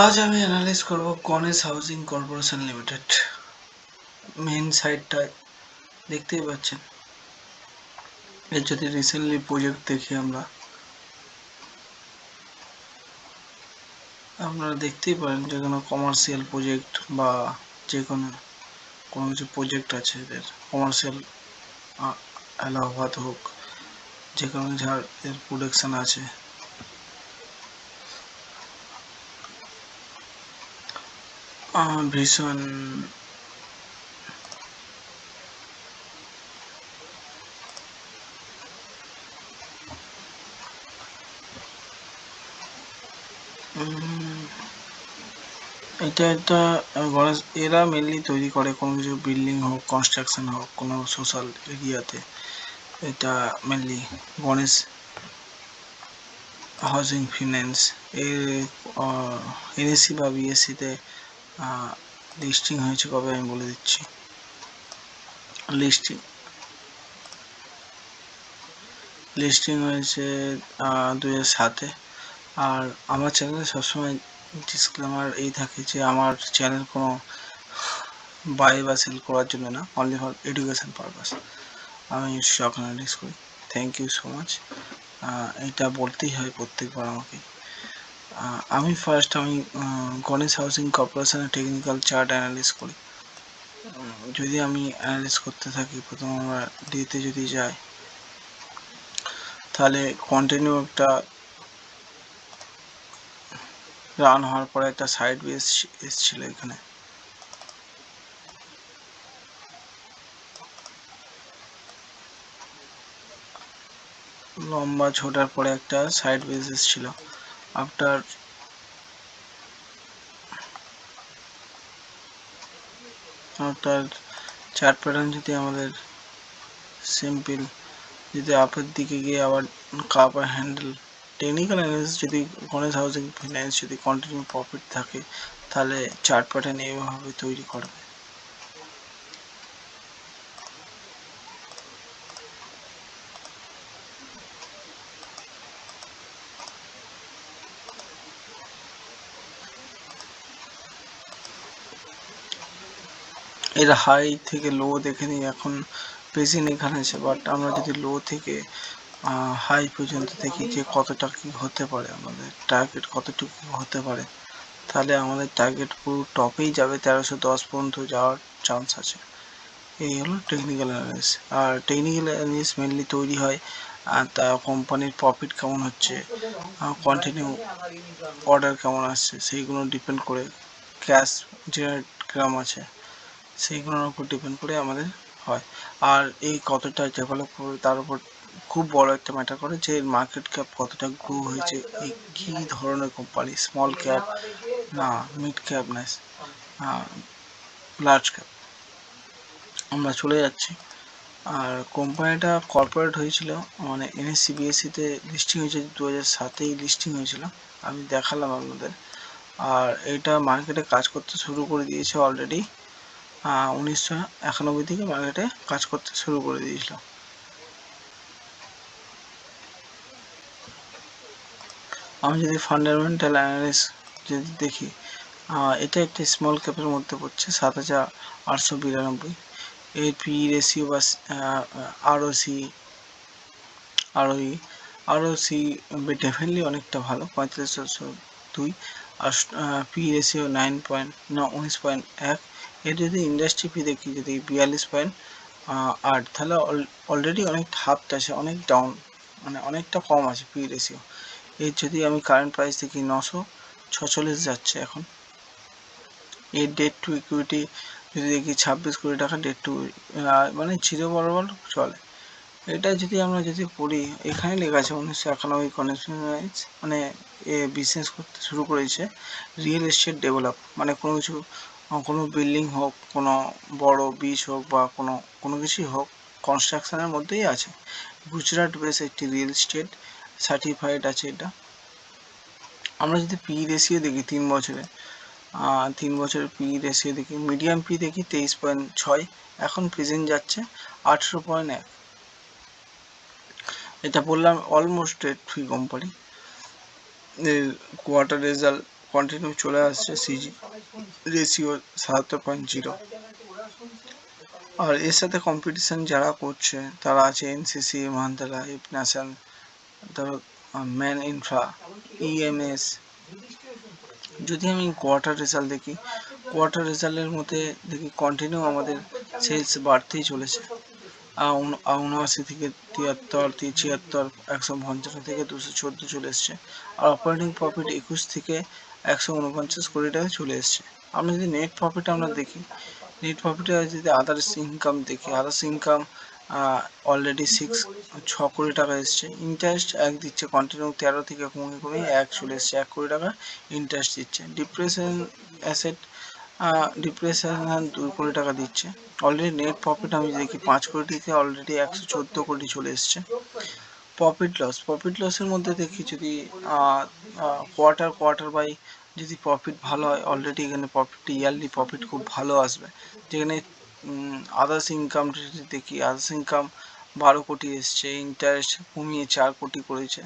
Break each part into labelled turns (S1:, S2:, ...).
S1: আজ আমি অ্যানালাইজ করব Ganesh housing corporation limited. Main সাইটটায় দেখতেই পাচ্ছেন। এর যদি রিসেন্টলি প্রজেক্ট দেখি আপনারা দেখতেই পারেন যে কোনো কমার্শিয়াল প্রজেক্ট বা যে কোনো কিছু প্রজেক্ট আছে এদের কমার্শিয়াল এলাহাবাদ হোক, যে কোনো যার এর প্রোডাকশান আছে। ভীষণ এটা একটা গণেশ, এরা মেনলি তৈরি করে কোনো কিছু বিল্ডিং হোক, কনস্ট্রাকশন হোক, কোনো সোশ্যাল এরিয়াতে। এটা মেনলি গণেশ হাউজিং ফিন্যান্স এর এনএসসি বা বিএসসিতে লিস্টিং হয়েছে কবে আমি বলে দিচ্ছি। লিস্টিং হয়েছে 2007-এ। আর আমার চ্যানেলে সবসময় ডিসক্লেমার এই থাকে যে আমার চ্যানেল কোনো বাই বা সেল করার জন্য না, অনলি ফর এডুকেশন পারপাস আমি স্টক অ্যানালাইজ করি। Thank you so much. এটা বলতেই হয় প্রত্যেকবার আমাকে। আমি গণেশ হাউজিং কর্পোরেশনের টেকনিক্যাল চার্ট অ্যানালাইজ করি। যদি আমি অ্যানালাইজ করতে থাকি, প্রথম আমরা ডিতে যদি যাই, তাহলে কন্টিনিউ একটা রান হওয়ার পরে একটা সাইড বেস এসেছিল এখানে। লম্বা ছোটার পরে একটা সাইড বেস এসেছিল। আফটার চার্ট প্যাটার্ন যদি আমাদের সিম্পল, যদি আপের দিকে গিয়ে আবার কাপ আর হ্যান্ডেল, টেকনিক্যাল অ্যানালিসিস যদি গণেশ হাউজিং ফিন্যান্স যদি কন্টিনিউ প্রফিট থাকে, তাহলে চার্ট প্যাটার্ন এইভাবে তৈরি করবে। এর হাই থেকে লো দেখে নিই, এখন বেশি এখানে আছে, বাট আমরা যদি লো থেকে হাই পর্যন্ত দেখি যে কতটা কি হতে পারে, আমাদের টার্গেট কতটুকু হতে পারে, তাহলে আমাদের টার্গেট পুরো টপেই যাবে, 1310 পর্যন্ত যাওয়ার চান্স আছে। এই হলো টেকনিক্যাল অ্যানালিসিস। আর টেকনিক্যাল অ্যানালিসিস মেনলি তৈরি হয় তা কোম্পানির প্রফিট কেমন হচ্ছে, কন্টিনিউ অর্ডার কেমন আসছে, সেইগুলো ডিপেন্ড করে, ক্যাশ জেনারেট কিরম আছে, সেইগুলোর উপর ডিপেন্ড করে আমাদের হয়। আর এই কতটা ডেভেলপ করবে তার উপর খুব বড় একটা ম্যাটার করে যে মার্কেট ক্যাপ কতটা গ্রো হয়েছে, এই কী ধরনের কোম্পানি, স্মল ক্যাপ না মিড ক্যাপ না লার্জ ক্যাপ। আমরা চলে যাচ্ছি। আর কোম্পানিটা কর্পোরেট হয়েছিল, মানে এনএসসি বিএসসিতে লিস্টিং হয়েছে 2007-এই লিস্টিং হয়েছিল, আমি দেখালাম আপনাদের। আর এটা মার্কেটে কাজ করতে শুরু করে দিয়েছে অলরেডি 1991 থেকে মার্কেটে কাজ করতে শুরু করে দিয়েছিল। আমি যদি ফান্ডামেন্টাল অ্যানালিসিস যদি দেখি, এটা একটা স্মল ক্যাপের মধ্যে পড়ছে, 7892। এর পি রেশিও বা আরওসি ডেফিনেটলি অনেকটা ভালো, 4502। আর পি রেশিও 19.1। এর যদি ইন্ডাস্ট্রি পি দেখি, যদি 42.8, তাহলে অলরেডি অনেক হাফটা আছে, অনেক ডাউন, মানে অনেকটা কম আছে পি রেশিও। এর যদি আমি কারেন্ট প্রাইস দেখি 946 যাচ্ছে এখন। এর ডেট টু ইকুইটি যদি দেখি 26 কোটি টাকা ডেট টু, মানে জিরো বরাবর চলে। এটা যদি আমরা পড়ি, এখানে লেখা আছে 1991 কনভেনশনালাইজ, মানে এ বিজনেস করতে শুরু করেছে রিয়েল এস্টেট ডেভেলপ, মানে কোনো বিল্ডিং হোক, কোনো বড় বিচ হোক, বা কোনো কিছুই হোক, কনস্ট্রাকশনের মধ্যেই আছে। গুজরাট বেস একটি রিয়েল এস্টেট সার্টিফাইড আছে এটা। আমরা যদি পি রেশিও দেখি 3 বছরের পি রেশিও দেখি, মিডিয়াম পি দেখি 23.6, এখন প্রেজেন্ট যাচ্ছে 18.1। এটা বললাম almost date free company. Quarter result continue চলে আসছে, সিজি রেশিও 77.0। আর এর সাথে কম্পিটিশন যারা করছে তারা আছে এনসিসি, মান্দালা, ইপনাসান, ধরো ম্যান ইনফ্রা, ইএমএস। যদি আমি কোয়ার্টার রেজাল্ট দেখি, কোয়ার্টার রেজাল্টের মধ্যে দেখি কন্টিনিউ আমাদের সেলস বাড়তেই চলেছে। 79 থেকে 73, 76, 155 থেকে 214 চলে এসছে। আর অপারেটিং প্রফিট 21 থেকে 149 কোটি টাকা চলে এসছে। আমরা যদি নেট প্রফিট আমরা দেখি, নেট প্রফিটে যদি আদার্স ইনকাম দেখি, আদার্স ইনকাম অলরেডি 6 কোটি টাকা এসছে। ইন্টারেস্ট এক দিচ্ছে কন্টিনিউ, 13 থেকে কমে কমে 1 চলে এসছে, 1 কোটি টাকা ইন্টারেস্ট দিচ্ছে। ডিপ্রেশন অ্যাসেট, ডিপ্রেশন 2 কোটি টাকা দিচ্ছে। অলরেডি নেট প্রফিট আমি দেখি 5 কোটি থেকে অলরেডি 114 কোটি চলে এসছে। প্রফিট লসের মধ্যে দেখি যদি কোয়ার্টার বাই যদি প্রফিট ভালো হয়, অলরেডি এখানে প্রফিট ইয়ারলি প্রফিট খুব ভালো আসবে। যেখানে আদার্স ইনকাম যদি দেখি, আদার্স ইনকাম 12 কোটি এসছে, ইন্টারেস্ট কমিয়ে 4 কোটি করেছে,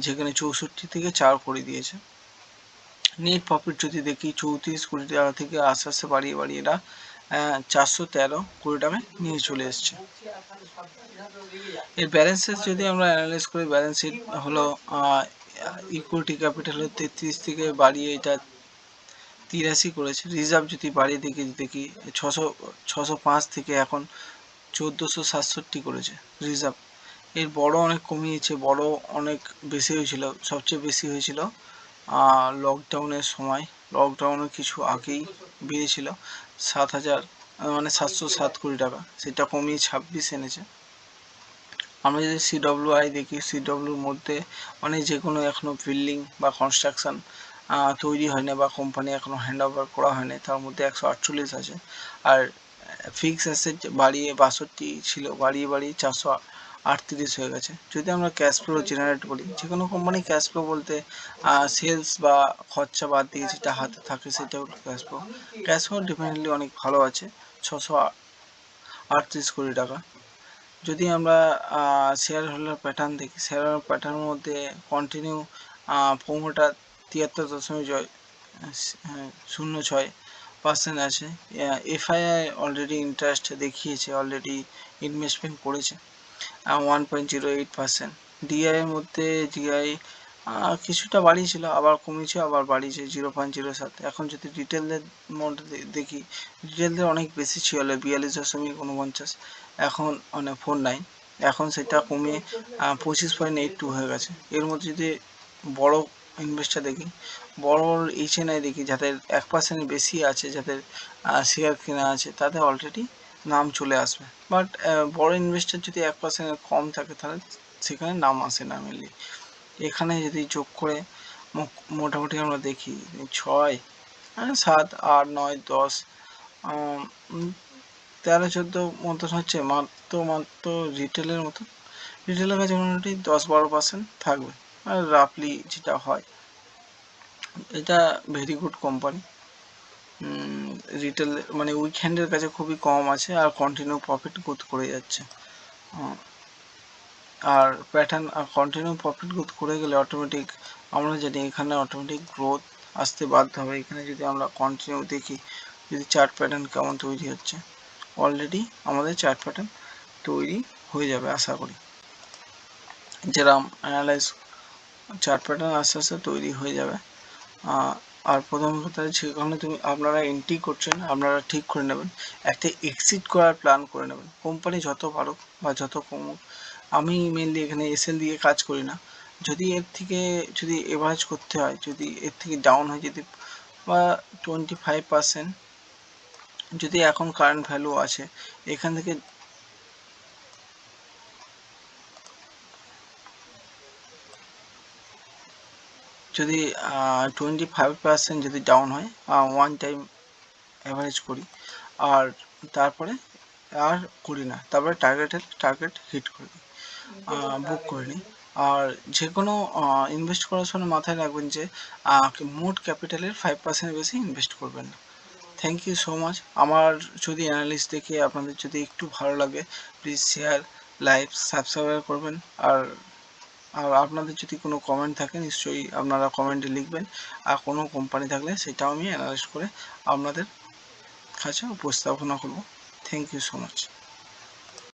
S1: যেখানে 64 থেকে 4 কোটি দিয়েছে। নেট প্রফিট যদি দেখি 34 কোটি টাকা থেকে আস্তে আস্তে বাড়িয়ে এরা 413 কোটি টাকায় নিয়ে চলে এসছে। এর ব্যালেন্স শিট যদি আমরা অ্যানালাইজ করি, ব্যালেন্স শিট হলো ইকুইটি ক্যাপিটাল 33 থেকে বাড়িয়ে এটা 83 করেছে। রিজার্ভ যদি বাড়িয়ে দেখি 605 থেকে এখন 1467 করেছে রিজার্ভ। এর বড় অনেক কমিয়েছে, বড় অনেক বেশি হয়েছিল, সবচেয়ে বেশি হয়েছিল লকডাউনের সময়। লকডাউনের কিছু আগেই বেড়েছিল 707 কোটি টাকা, সেটা কমিয়ে 26 এনেছে। আমরা যদি সিডব্লিউআই দেখি, সিডব্লিউর মধ্যে মানে যে কোনো এখনও বিল্ডিং বা কনস্ট্রাকশন তৈরি হয়নি বা কোম্পানি এখনও হ্যান্ড ওভার করা হয়নি, তার মধ্যে 148 আছে। আর ফিক্সড অ্যাসেট বাড়িয়ে 62 ছিল, বাড়িয়ে 438 হয়ে গেছে। যদি আমরা ক্যাশ ফ্লো জেনারেট করি, যে কোনো কোম্পানি ক্যাশ ফ্লো বলতে সেলস বা খরচা বাদ দিয়ে যেটা হাতে থাকে সেটা হলো cash flow. Cash flow definitely অনেক ভালো আছে, 638 কোটি টাকা। যদি আমরা শেয়ার হোল্ডার প্যাটার্ন দেখি, শেয়ার হোল্ডার প্যাটার্নের মধ্যে কন্টিনিউ প্রোমোটার 73.06% আছে। এফআইআই অলরেডি ইন্টারেস্ট দেখিয়েছে, অলরেডি ইনভেস্টমেন্ট করেছে 1.08%। ডিআই এর মধ্যে ডিআই কিছুটা বাড়িয়েছিল, আবার কমিয়েছে, আবার বাড়িয়েছে 0.07। এখন যদি রিটেলদের মধ্যে দেখি, রিটেলদের অনেক বেশি ছিল 42.49, এখন 49, এখন সেটা কমে 25.82 হয়ে গেছে। এর মধ্যে যদি বড় ইনভেস্টার দেখি, বড় এইচএনআই দেখি, যাদের 1% বেশি আছে, যাদের শেয়ার কেনা আছে, তাদের অলরেডি নাম চলে আসবে। বাট বড় ইনভেস্টার যদি 1% কম থাকে তাহলে সেখানে নাম আসে না মেনলি। এখানে যদি যোগ করে মোটামুটি আমরা দেখি 6, 7, 8, 9, 10, 13, 14 মতন হচ্ছে মাত্র রিটেলের মতো। রিটেলের কাছে মোটামুটি 10-12% থাকবে, আর রাফলি যেটা হয়। এটা ভেরি গুড কোম্পানি। রিটেল মানে উইকহ্যান্ডের কাছে খুবই কম আছে, আর কন্টিনিউ প্রফিট গ্রোথ করে যাচ্ছে। আর প্যাটার্ন আর কন্টিনিউ প্রফিট গ্রোথ করে গেলে অটোমেটিক আমরা জানি এখানে অটোমেটিক গ্রোথ আসতে বাধ্য হবে। এখানে যদি আমরা কন্টিনিউ দেখি, যদি চার্ট প্যাটার্ন কেমন তৈরি হচ্ছে, অলরেডি আমাদের চার্ট প্যাটার্ন তৈরি হয়ে যাবে আশা করি। যেরকম অ্যানালাইজ চার্ট প্যাটার্ন আস্তে আস্তে তৈরি হয়ে যাবে। আর প্রথম কথা যেখানে আপনারা এন্ট্রি করছেন, আপনারা ঠিক করে নেবেন, একটা এক্সিট করার প্ল্যান করে নেবেন। কোম্পানি যত বাড়ুক বা যত কমুক, আমি মেনলি এখানে এসএল দিয়ে কাজ করি না। যদি এর থেকে যদি এভারেজ করতে হয়, যদি এর থেকে ডাউন হয়, যদি বা 25% যদি এখন কারেন্ট ভ্যালু আছে, এখান থেকে যদি 25% যদি ডাউন হয়, ওয়ান টাইম অ্যাভারেজ করি, আর তারপরে আর করি না, তারপরে টার্গেট হিট করে দিই, বুক করে নিই। আর যে কোনো ইনভেস্ট করার সময় মাথায় রাখবেন যে মোট ক্যাপিটালের 5% বেশি ইনভেস্ট করবেন না। Thank you so much. আমার যদি অ্যানালিস্ট দেখে আপনাদের যদি একটু ভালো লাগে, প্লিজ শেয়ার, লাইক, সাবস্ক্রাইব করবেন। আর আর আপনাদের যদি কোনো কমেন্ট থাকে নিশ্চয়ই আপনারা কমেন্টে লিখবেন, আর কোনো কোম্পানি থাকলে সেটাও আমি অ্যানালাইজ করে আপনাদের কাছে উপস্থাপনা করব। Thank you so much.